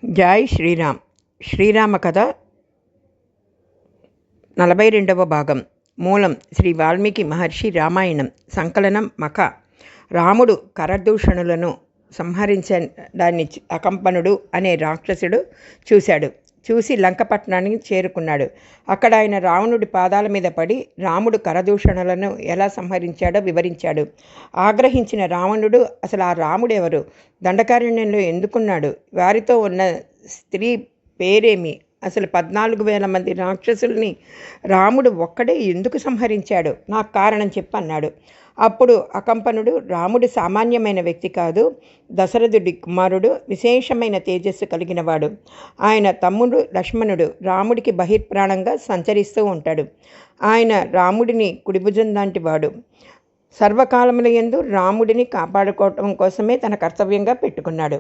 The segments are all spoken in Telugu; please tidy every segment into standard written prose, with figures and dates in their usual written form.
జై శ్రీరామ్. శ్రీరామ కథ 42వ భాగం. మూలం శ్రీ వాల్మీకి మహర్షి రామాయణం. సంకలనం మఖ. రాముడు కరదూషణులను సంహరించడాన్ని అకంపనుడు అనే రాక్షసుడు చూసి లంకపట్టణానికి చేరుకున్నాడు. అక్కడ ఆయన రావణుడి పాదాల మీద పడి రాముడు కరదూషణులను ఎలా సంహరించాడో వివరించాడు. ఆగ్రహించిన రావణుడు అసలు ఆ రాముడెవరు, దండకారణ్యంలో ఎందుకున్నాడు, వారితో ఉన్న స్త్రీ పేరేమి, అసలు 14,000 మంది రాక్షసుల్ని రాముడు ఒక్కడే ఎందుకు సంహరించాడు, నాకు కారణం చెప్పన్నాడు. అప్పుడు అకంపనుడు, రాముడు సామాన్యమైన వ్యక్తి కాదు, దశరథుడి కుమారుడు, విశేషమైన తేజస్సు కలిగినవాడు. ఆయన తమ్ముడు లక్ష్మణుడు రాముడికి బహిర్ప్రాణంగా సంచరిస్తూ ఉంటాడు. ఆయన రాముడిని కుడిభుజం లాంటి వాడు. సర్వకాలముల యందు రాముడిని కాపాడుకోవటం కోసమే తన కర్తవ్యంగా పెట్టుకున్నాడు.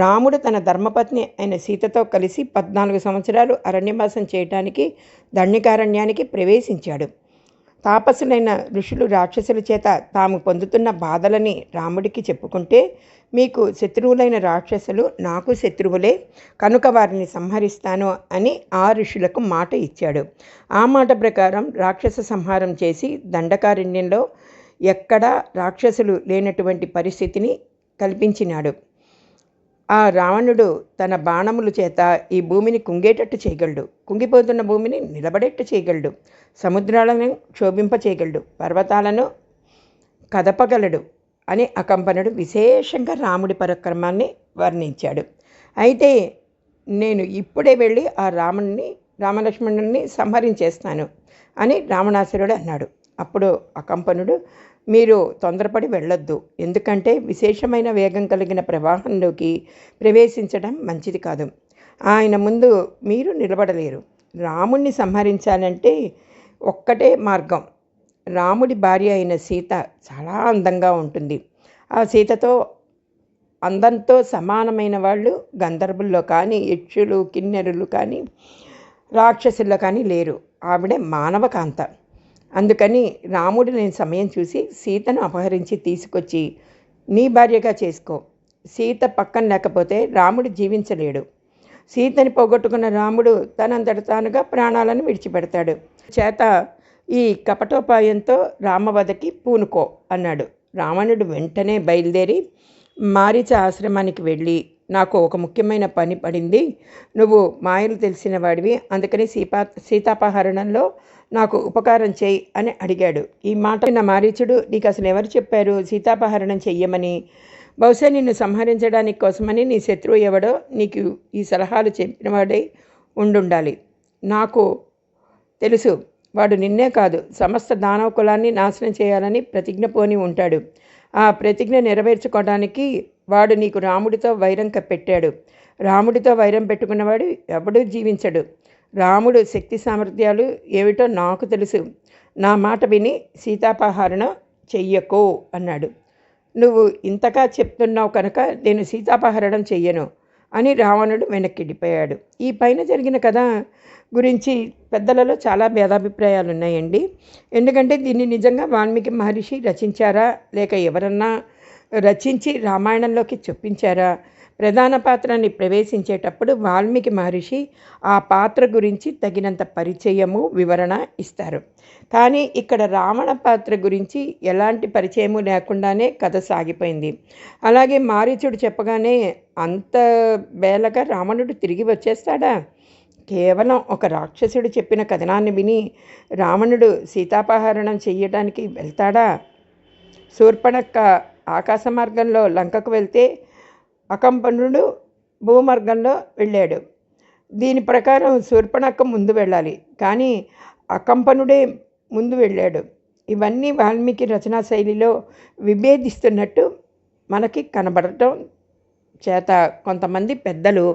రాముడు తన ధర్మపత్ని అయిన సీతతో కలిసి 14 సంవత్సరాలు అరణ్యవాసం చేయటానికి దండకారణ్యానికి ప్రవేశించాడు. తాపసులైన ఋషులు రాక్షసుల చేత తాము పొందుతున్న బాధలని రాముడికి చెప్పుకుంటే, మీకు శత్రువులైన రాక్షసులు నాకు శత్రువులే, కనుక వారిని సంహరిస్తాను అని ఆ ఋషులకు మాట ఇచ్చాడు. ఆ మాట ప్రకారం రాక్షస సంహారం చేసి దండకారణ్యంలో ఎక్కడా రాక్షసులు లేనటువంటి పరిస్థితిని కల్పించినాడు. ఆ రావణుడు తన బాణముల చేత ఈ భూమిని కుంగేటట్టు చేయగలడు, కుంగిపోతున్న భూమిని నిలబడేట్టు చేయగలడు, సముద్రాలను క్షోభింప చేయగలడు, పర్వతాలను కదపగలడు అని అకంపనుడు విశేషంగా రాముడి పరాక్రమాన్ని వర్ణించాడు. అయితే నేను ఇప్పుడే వెళ్ళి ఆ రామలక్ష్మణుల్ని సంహరించేస్తాను అని రావణాసురుడు అన్నాడు. అప్పుడు అకంపనుడు, మీరు తొందరపడి వెళ్ళొద్దు, ఎందుకంటే విశేషమైన వేగం కలిగిన ప్రవాహంలోకి ప్రవేశించడం మంచిది కాదు. ఆయన ముందు మీరు నిలబడలేరు. రాముణ్ణి సంహరించాలంటే ఒక్కటే మార్గం. రాముడి భార్య అయిన సీత చాలా అందంగా ఉంటుంది. ఆ సీతతో అందంతో సమానమైన వాళ్ళు గంధర్వుల్లో కానీ, యక్షులు, కిన్నెరులు కానీ, రాక్షసుల్లో కానీ లేరు. ఆవిడే మానవ కాంత. అందుకని రాముడు నేను సమయం చూసి సీతను అపహరించి తీసుకొచ్చి నీ భార్యగా చేసుకో. సీత పక్కన లేకపోతే రాముడు జీవించలేడు. సీతని పోగొట్టుకున్న రాముడు తనంతట తానుగా ప్రాణాలను విడిచిపెడతాడు. చేత ఈ కపటోపాయంతో రామవధకి పూనుకో అన్నాడు. రావణుడు వెంటనే బయలుదేరి మారీచ ఆశ్రమానికి వెళ్ళి, నాకు ఒక ముఖ్యమైన పని పడింది, నువ్వు మాయలు తెలిసిన వాడివి, అందుకని సీతాపహరణంలో నాకు ఉపకారం చేయి అని అడిగాడు. ఈ మాట నా మారీచుడు, నీకు అసలు ఎవరు చెప్పారు సీతాపహరణం చెయ్యమని? బహుశా నిన్ను సంహరించడానికి కోసమని నీ శత్రువు ఎవడో నీకు ఈ సలహాలు చెప్పినవాడై ఉండుండాలి. నాకు తెలుసు, వాడు నిన్నే కాదు సమస్త దానవ కులాన్ని నాశనం చేయాలని ప్రతిజ్ఞ పోని ఉంటాడు. ఆ ప్రతిజ్ఞ నెరవేర్చుకోవడానికి వాడు నీకు రాముడితో వైరం కప్పెట్టాడు. రాముడితో వైరం పెట్టుకున్నవాడు ఎవడూ జీవించడు. రాముడు శక్తి సామర్థ్యాలు ఏమిటో నాకు తెలుసు. నా మాట విని సీతాపహరణ చెయ్యకో అన్నాడు. నువ్వు ఇంతగా చెప్తున్నావు కనుక నేను సీతాపహరణం చెయ్యను అని రావణుడు వెనక్కిడిపోయాడు. ఈ పైన జరిగిన కథ గురించి పెద్దలలో చాలా భేదాభిప్రాయాలు ఉన్నాయండి. ఎందుకంటే దీన్ని నిజంగా వాల్మీకి మహర్షి రచించారా, లేక ఎవరన్నా రచించి రామాయణంలోకి చొప్పించారా? ప్రధాన పాత్రని ప్రవేశించేటప్పుడు వాల్మీకి మహర్షి ఆ పాత్ర గురించి తగినంత పరిచయము, వివరణ ఇస్తారు. కానీ ఇక్కడ రావణ పాత్ర గురించి ఎలాంటి పరిచయము లేకుండానే కథ సాగిపోయింది. అలాగే మారీచుడు చెప్పగానే అంత బేలగా రావణుడు తిరిగి వచ్చేస్తాడా? కేవలం ఒక రాక్షసుడు చెప్పిన కథనాన్ని విని రావణుడు సీతాపహరణం చెయ్యడానికి వెళ్తాడా? శూర్పణఖ ఆకాశ మార్గంలో లంకకు వెళ్తే అకంపనుడు భూమార్గంలో వెళ్ళాడు. దీని ప్రకారం శూర్పణఖ ముందు వెళ్ళాలి, కానీ అకంపనుడే ముందు వెళ్ళాడు. ఇవన్నీ వాల్మీకి రచనా శైలిలో విభేదిస్తున్నట్టు మనకి కనబడటం చేత కొంతమంది పెద్దలు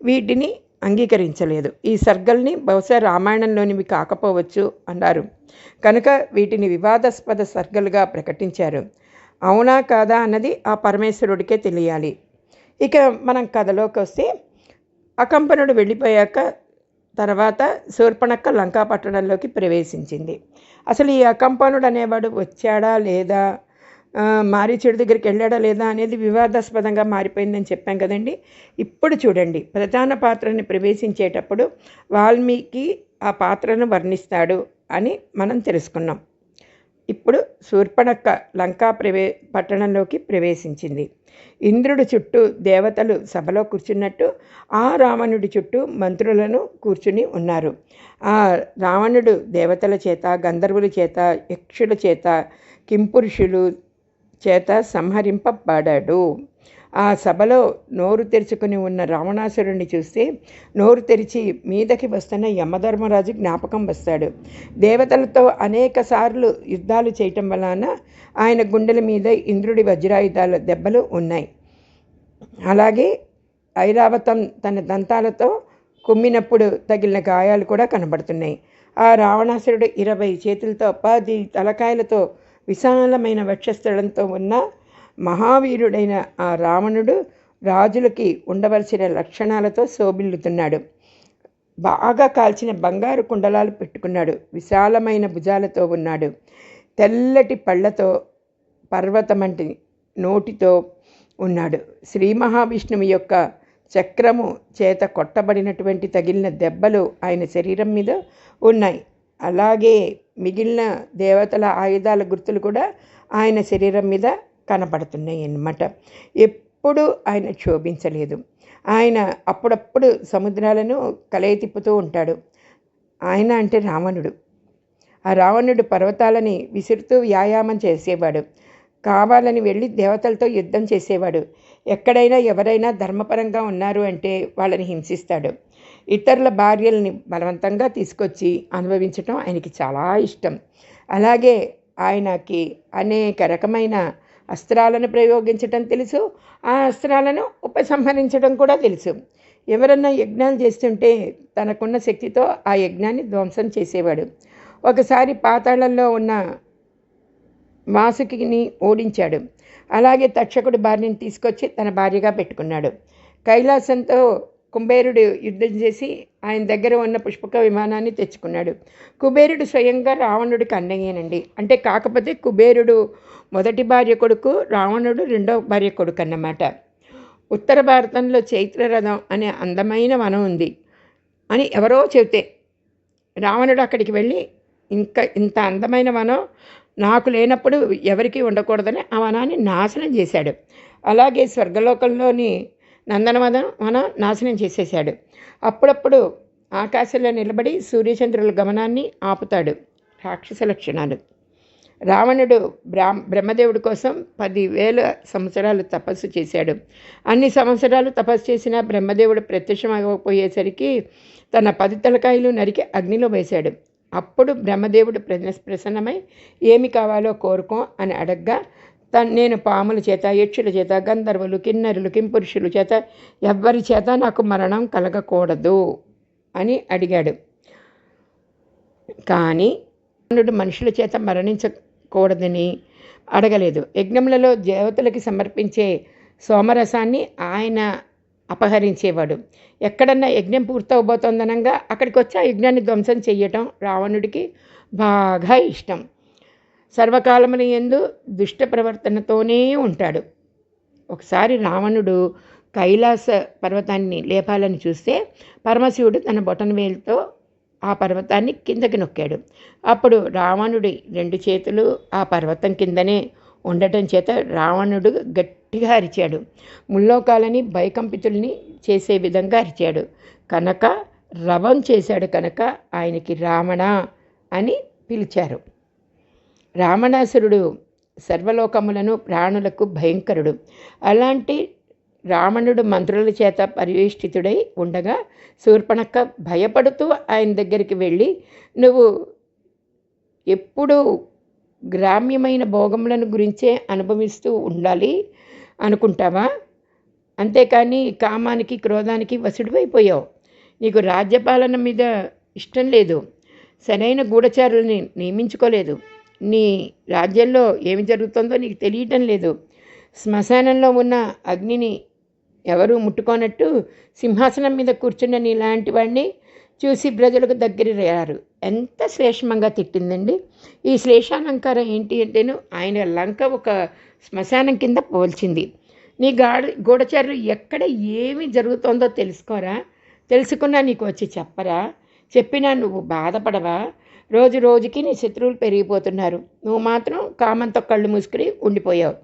వీటిని అంగీకరించలేదు. ఈ సర్గల్ని బహుశా రామాయణంలోనివి కాకపోవచ్చు అన్నారు కనుక వీటిని వివాదాస్పద సర్గలుగా ప్రకటించారు. అవునా కాదా అన్నది ఆ పరమేశ్వరుడికే తెలియాలి. ఇక మనం కథలోకి వస్తే, అకంపనుడు వెళ్ళిపోయాక తర్వాత శూర్పణఖ లంకా పట్టణంలోకి ప్రవేశించింది. అసలు ఈ అకంపనుడు అనేవాడు వచ్చాడా లేదా, మారీచుడి దగ్గరికి వెళ్ళాడా లేదా అనేది వివాదాస్పదంగా మారిపోయిందని చెప్పాం కదండి. ఇప్పుడు చూడండి, ప్రధాన పాత్రని ప్రవేశించేటప్పుడు వాల్మీకి ఆ పాత్రను వర్ణిస్తాడు అని మనం తెలుసుకున్నాం. ఇప్పుడు శూర్పణఖ లంకా పట్టణంలోకి ప్రవేశించింది. ఇంద్రుడి చుట్టూ దేవతలు సభలో కూర్చున్నట్టు ఆ రావణుడి చుట్టూ మంత్రులను కూర్చుని ఉన్నారు. ఆ రావణుడు దేవతల చేత, గంధర్వుల చేత, యక్షుల చేత, కింపురుషులు చేత సంహరింపబడాడు. ఆ సభలో నోరు తెరుచుకుని ఉన్న రావణాసురుణ్ణి చూస్తే నోరు తెరిచి మీదకి వస్తున్న యమధర్మరాజు జ్ఞాపకం వస్తాడు. దేవతలతో అనేక సార్లు యుద్ధాలు చేయటం వలన ఆయన గుండెల మీద ఇంద్రుడి వజ్రాయుధాల దెబ్బలు ఉన్నాయి. అలాగే ఐరావతం తన దంతాలతో కుమ్మినప్పుడు తగిలిన గాయాలు కూడా కనబడుతున్నాయి. ఆ రావణాసురుడు 20 చేతులతో 10 తలకాయలతో విశాలమైన వక్షస్థలంతో ఉన్న మహావీరుడైన ఆ రావణుడు రాజులకి ఉండవలసిన లక్షణాలతో శోభిల్లుతున్నాడు. బాగా కాల్చిన బంగారు కుండలాలు పెట్టుకున్నాడు. విశాలమైన భుజాలతో ఉన్నాడు. తెల్లటి పళ్ళతో, పర్వతమంటి నోటితో ఉన్నాడు. శ్రీ మహావిష్ణువు యొక్క చక్రము చేత కొట్టబడినటువంటి తగిలిన దెబ్బలు ఆయన శరీరం మీద ఉన్నాయి. అలాగే మిగిలిన దేవతల ఆయుధాల గుర్తులు కూడా ఆయన శరీరం మీద కనబడుతున్నాయి అన్నమాట. ఎప్పుడూ ఆయన క్షోభించలేదు. ఆయన అప్పుడప్పుడు సముద్రాలను కలయి తిప్పుతూ ఉంటాడు. ఆయన అంటే రావణుడు. ఆ రావణుడు పర్వతాలని విసురుతూ వ్యాయామం చేసేవాడు. కావాలని వెళ్ళి దేవతలతో యుద్ధం చేసేవాడు. ఎక్కడైనా ఎవరైనా ధర్మపరంగా ఉన్నారు అంటే వాళ్ళని హింసిస్తాడు. ఇతరుల భార్యల్ని బలవంతంగా తీసుకొచ్చి అనుభవించటం ఆయనకి చాలా ఇష్టం. అలాగే ఆయనకి అనేక రకమైన అస్త్రాలను ప్రయోగించటం తెలుసు. ఆ అస్త్రాలను ఉపసంహరించడం కూడా తెలుసు. ఎవరన్నా యజ్ఞాలు చేస్తుంటే తనకున్న శక్తితో ఆ యజ్ఞాన్ని ధ్వంసం చేసేవాడు. ఒకసారి పాతాళంలో ఉన్న వాసుకిని ఓడించాడు. అలాగే తక్షకుడి భార్యని తీసుకొచ్చి తన భార్యగా పెట్టుకున్నాడు. కైలాసంతో కుబేరుడు యుద్ధం చేసి ఆయన దగ్గర ఉన్న పుష్పక విమానాన్ని తెచ్చుకున్నాడు. కుబేరుడు స్వయంగా రావణుడికి అన్నయ్యేనండి. అంటే కాకపోతే కుబేరుడు మొదటి భార్య కొడుకు, రావణుడు రెండవ భార్య కొడుకు అన్నమాట. ఉత్తర భారతంలో చైత్రరథం అనే అందమైన వనం ఉంది అని ఎవరో చెబితే రావణుడు అక్కడికి వెళ్ళి ఇంకా ఇంత అందమైన వనం నాకు లేనప్పుడు ఎవరికి ఉండకూడదని ఆ వనాన్ని నాశనం చేశాడు. అలాగే స్వర్గలోకంలోని నందనవనం నాశనం చేసేశాడు. అప్పుడప్పుడు ఆకాశంలో నిలబడి సూర్యచంద్రుల గమనాన్ని ఆపుతాడు. రాక్షస లక్షణాలు. రావణుడు బ్రహ్మదేవుడి కోసం 10,000 సంవత్సరాలు తపస్సు చేశాడు. అన్ని సంవత్సరాలు తపస్సు చేసిన బ్రహ్మదేవుడు ప్రత్యక్షమైపోయేసరికి తన 10 తలకాయలు నరికి అగ్నిలో వేశాడు. అప్పుడు బ్రహ్మదేవుడు ప్రసన్నమై ఏమి కావాలో కోరుకో అని అడగ్గా నేను పాముల చేత, యక్షుల చేత, గంధర్వులు, కిన్నరులు, కింపురుషుల చేత ఎవ్వరి చేత నాకు మరణం కలగకూడదు అని అడిగాడు. కానీ రావణుడు మనుషుల చేత మరణించకూడదని అడగలేదు. యజ్ఞములలో దేవతలకి సమర్పించే సోమరసాన్ని ఆయన అపహరించేవాడు. ఎక్కడన్నా యజ్ఞం పూర్తవబోతోందనగా అక్కడికి వచ్చి ఆ యజ్ఞాన్ని ధ్వంసం చెయ్యటం రావణుడికి బాగా ఇష్టం. సర్వకాలమున యందు దుష్ట ప్రవర్తనతోనే ఉంటాడు. ఒకసారి రావణుడు కైలాస పర్వతాన్ని లేపాలని చూస్తే పరమశివుడు తన బొటనవేలుతో ఆ పర్వతాన్ని కిందకి నొక్కాడు. అప్పుడు రావణుడి 2 చేతులు ఆ పర్వతం కిందనే ఉండటం చేత రావణుడు గట్టిగా అరిచాడు. ముల్లోకాలని భయకంపితుల్ని చేసే విధంగా అరిచాడు కనుక, రవం చేశాడు కనుక ఆయనకి రావణ అని పిలిచారు. రావణాసురుడు సర్వలోకములను ప్రాణులకు భయంకరుడు. అలాంటి రావణుడు మంత్రుల చేత పరివేష్టితుడై ఉండగా శూర్పణఖ భయపడుతూ ఆయన దగ్గరికి వెళ్ళి, నువ్వు ఎప్పుడూ గ్రామ్యమైన భోగములను గురించే అనుభవిస్తూ ఉండాలి అనుకుంటావా? అంతేకాని కామానికి, క్రోధానికి వసుడివైపోయావు. నీకు రాజ్యపాలన మీద ఇష్టం లేదు. సరైన గూఢచారుల్ని నియమించుకోలేదు. నీ రాజ్యంలో ఏమి జరుగుతుందో నీకు తెలియటం లేదు. శ్మశానంలో ఉన్న అగ్నిని ఎవరూ ముట్టుకోనట్టు సింహాసనం మీద కూర్చున్న నీలాంటి వాడిని చూసి ప్రజలకు దగ్గరయ్యారు. ఎంత శ్లేష్మంగా తిట్టిందండి. ఈ శ్లేషాలంకారం ఏంటి అంటేను ఆయన లంక ఒక శ్మశానం కింద పోల్చింది. నీ గూఢచారులు ఎక్కడ ఏమి జరుగుతోందో తెలుసుకోరా, తెలుసుకున్నా నీకు వచ్చి చెప్పరా, చెప్పినా నువ్వు బాధపడవా, రోజు రోజుకి నీ శత్రువులు పెరిగిపోతున్నారు, నువ్వు మాత్రం కామంతో కళ్ళు మూసుకుని ఉండిపోయావు.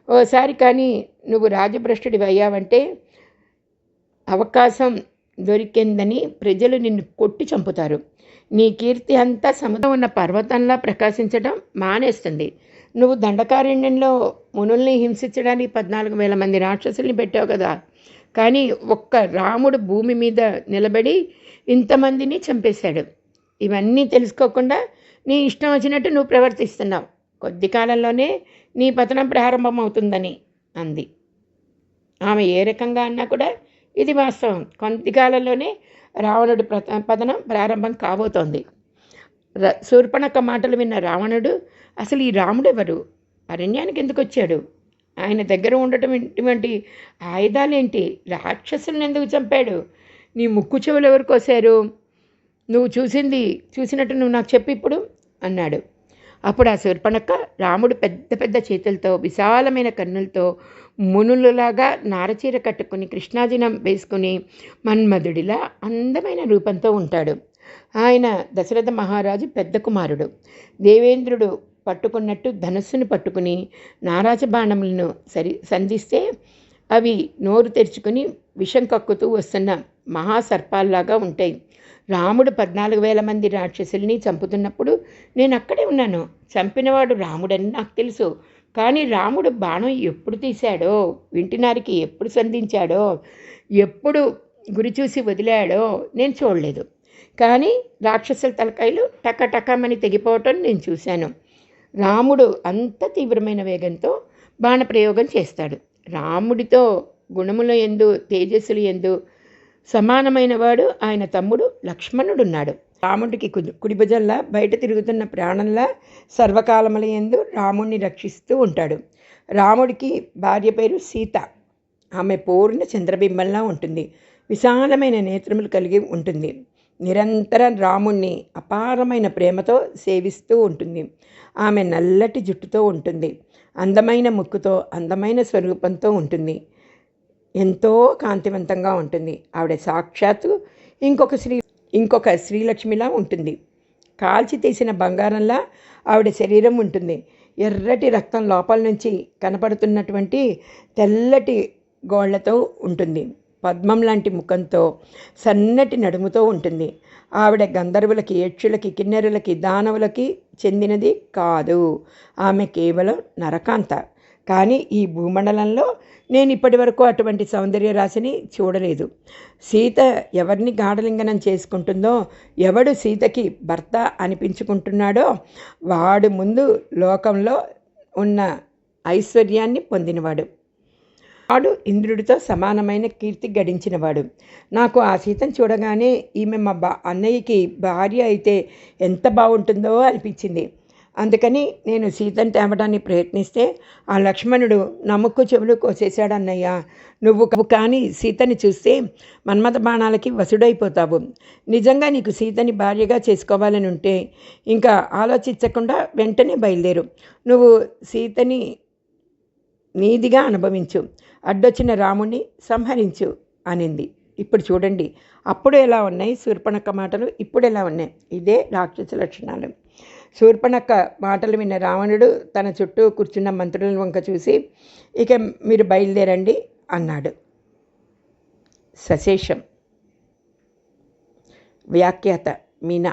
ఓసారి కానీ నువ్వు రాజభ్రష్టుడివి అయ్యావంటే అవకాశం దొరికిందని ప్రజలు నిన్ను కొట్టి చంపుతారు. నీ కీర్తి అంతా సముద్రం ఉన్న పర్వతంలా ప్రకాశించడం మానేస్తుంది. నువ్వు దండకారణ్యంలో మునుల్ని హింసించడానికి 14,000 మంది రాక్షసుల్ని పెట్టావు కదా, కానీ ఒక్క రాముడు భూమి మీద నిలబడి ఇంతమందిని చంపేశాడు. ఇవన్నీ తెలుసుకోకుండా నీ ఇష్టం వచ్చినట్టు నువ్వు ప్రవర్తిస్తున్నావు. కొద్ది కాలంలోనే నీ పతనం ప్రారంభమవుతుందని అంది. ఆమె ఏ రకంగా అన్నా కూడా ఇది వాస్తవం. కొద్ది కాలంలోనే రావణుడి పతనం ప్రారంభం కాబోతోంది. శూర్పణఖ మాటలు విన్న రావణుడు, అసలు ఈ రాముడు ఎవరు, అరణ్యానికి ఎందుకు వచ్చాడు, ఆయన దగ్గర ఉండటం ఇటువంటి ఆయుధాలేంటి, రాక్షసులను ఎందుకు చంపాడు, నీ ముక్కు చెవులు ఎవరు కోసారు, నువ్వు చూసినట్టు నువ్వు నాకు చెప్పు ఇప్పుడు అన్నాడు. అప్పుడు ఆ శూర్పణఖ, రాముడు పెద్ద పెద్ద చేతులతో విశాలమైన కన్నులతో మునులలాగా నారచీర కట్టుకుని కృష్ణాజినం వేసుకుని మన్మధుడిలా అందమైన రూపంతో ఉంటాడు. ఆయన దశరథ మహారాజు పెద్ద కుమారుడు. దేవేంద్రుడు పట్టుకున్నట్టు ధనస్సును పట్టుకుని నారాజ బాణములను సంధిస్తే అవి నోరు తెరుచుకుని విషం కక్కుతూ వస్తున్న మహాసర్పాల్లాగా ఉంటాయి. రాముడు 14,000 మంది రాక్షసుల్ని చంపుతున్నప్పుడు నేను అక్కడే ఉన్నాను. చంపినవాడు రాముడని నాకు తెలుసు. కానీ రాముడు బాణం ఎప్పుడు తీశాడో, వింటినారికి ఎప్పుడు సంధించాడో, ఎప్పుడు గురి చూసి వదిలాడో నేను చూడలేదు. కానీ రాక్షసుల తలకాయలు టకటకమని తెగిపోవటం నేను చూశాను. రాముడు అంత తీవ్రమైన వేగంతో బాణప్రయోగం చేస్తాడు. రాముడితో గుణముల యందు తేజస్సులు యందు సమానమైన వాడు ఆయన తమ్ముడు లక్ష్మణుడున్నాడు. రాముడికి కుడిభుజంలా బయట తిరుగుతున్న ప్రాణంలా సర్వకాలముల యందు రాముడిని రక్షిస్తూ ఉంటాడు. రాముడికి భార్య పేరు సీత. ఆమె పూర్ణ చంద్రబింబంలా ఉంటుంది. విశాలమైన నేత్రములు కలిగి ఉంటుంది. నిరంతరం రాముణ్ణి అపారమైన ప్రేమతో సేవిస్తూ ఉంటుంది. ఆమె నల్లటి జుట్టుతో ఉంటుంది. అందమైన ముక్కుతో అందమైన స్వరూపంతో ఉంటుంది. ఎంతో కాంతివంతంగా ఉంటుంది. ఆవిడ సాక్షాత్తు ఇంకొక శ్రీలక్ష్మిలా ఉంటుంది. కాల్చి తీసిన బంగారంలా ఆవిడ శరీరం ఉంటుంది. ఎర్రటి రక్తం లోపల నుంచి కనపడుతున్నటువంటి తెల్లటి గోళ్లతో ఉంటుంది. పద్మం లాంటి ముఖంతో సన్నటి నడుముతో ఉంటుంది. ఆవిడ గంధర్వులకి, యక్షులకి, కిన్నెరులకి, దానవులకి చెందినది కాదు. ఆమె కేవలం నరకాంత. కానీ ఈ భూమండలంలో నేను ఇప్పటి వరకు అటువంటి సౌందర్య రాశిని చూడలేదు. సీత ఎవరిని గాఢలింగనం చేసుకుంటుందో, ఎవడు సీతకి భర్త అనిపించుకుంటున్నాడో వాడు ముందు లోకంలో ఉన్న ఐశ్వర్యాన్ని పొందినవాడు. వాడు ఇంద్రుడితో సమానమైన కీర్తి గడించినవాడు. నాకు ఆ సీతను చూడగానే ఈమె మా అన్నయ్యకి భార్య అయితే ఎంత బాగుంటుందో అనిపించింది. అందుకని నేను సీతను తేవడానికి ప్రయత్నిస్తే ఆ లక్ష్మణుడు నముక్కు చెవులు కోసేశాడు. అన్నయ్య, నువ్వు కానీ సీతని చూస్తే మన్మథ బాణాలకి వసుడైపోతావు. నిజంగా నీకు సీతని భార్యగా చేసుకోవాలని ఉంటే ఇంకా ఆలోచించకుండా వెంటనే బయలుదేరు. నువ్వు సీతని నీదిగా అనుభవించు, అడ్డొచ్చిన రాముణ్ణి సంహరించు అనింది. ఇప్పుడు చూడండి, అప్పుడు ఎలా ఉన్నాయి శూర్పణఖ మాటలు, ఇప్పుడు ఎలా ఉన్నాయి. ఇదే రాక్షస లక్షణాలు. శూర్పణఖ మాటలు విన్న రావణుడు తన చుట్టూ కూర్చున్న మంత్రుల వంక చూసి, ఇక మీరు బయలుదేరండి అన్నాడు. సశేషం. వ్యాఖ్యాత మీనా.